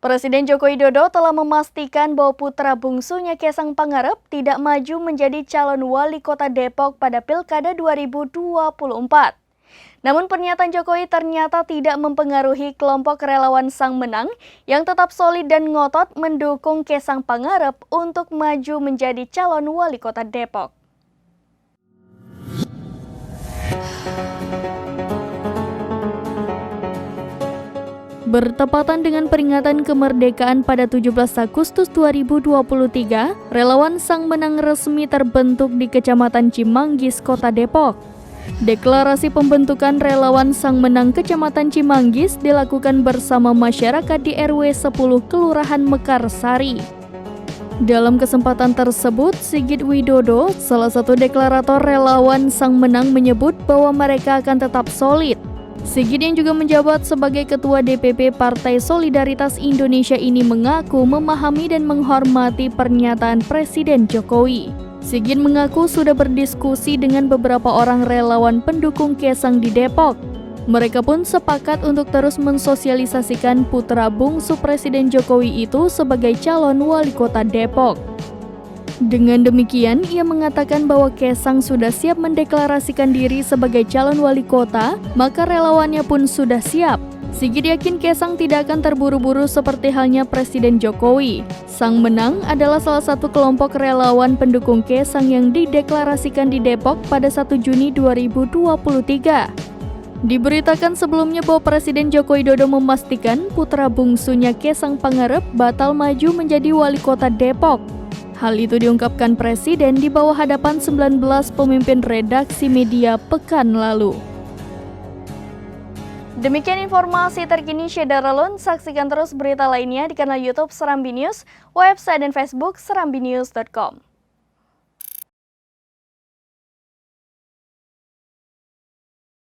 Presiden Joko Widodo telah memastikan bahwa putra bungsunya Kaisang Pangarep tidak maju menjadi calon wali kota Depok pada Pilkada 2024. Namun pernyataan Jokowi ternyata tidak mempengaruhi kelompok relawan Sang Menang yang tetap solid dan ngotot mendukung Kaisang Pangarep untuk maju menjadi calon wali kota Depok. Bertepatan dengan peringatan kemerdekaan pada 17 Agustus 2023, relawan Sang Menang resmi terbentuk di Kecamatan Cimanggis, Kota Depok. Deklarasi pembentukan relawan Sang Menang Kecamatan Cimanggis dilakukan bersama masyarakat di RW 10 Kelurahan Mekarsari. Dalam kesempatan tersebut, Sigit Widodo, salah satu deklarator relawan Sang Menang, menyebut bahwa mereka akan tetap solid. Sigit yang juga menjabat sebagai Ketua DPP Partai Solidaritas Indonesia ini mengaku memahami dan menghormati pernyataan Presiden Jokowi. Sigit mengaku sudah berdiskusi dengan beberapa orang relawan pendukung Kaisang di Depok. Mereka pun sepakat untuk terus mensosialisasikan putra bungsu Presiden Jokowi itu sebagai calon wali kota Depok. Dengan demikian, ia mengatakan bahwa Kaisang sudah siap mendeklarasikan diri sebagai calon wali kota, maka relawannya pun sudah siap. Sigit yakin Kaisang tidak akan terburu-buru seperti halnya Presiden Jokowi. Sang Menang adalah salah satu kelompok relawan pendukung Kaisang yang dideklarasikan di Depok pada 1 Juni 2023. Diberitakan sebelumnya bahwa Presiden Joko Widodo memastikan putra bungsunya Kaisang Pangarep batal maju menjadi wali kota Depok. Hal itu diungkapkan Presiden di bawah hadapan 19 pemimpin redaksi media pekan lalu. Demikian informasi terkini Syederalun. Saksikan terus berita lainnya di kanal YouTube Serambi News, website dan Facebook serambinews.com.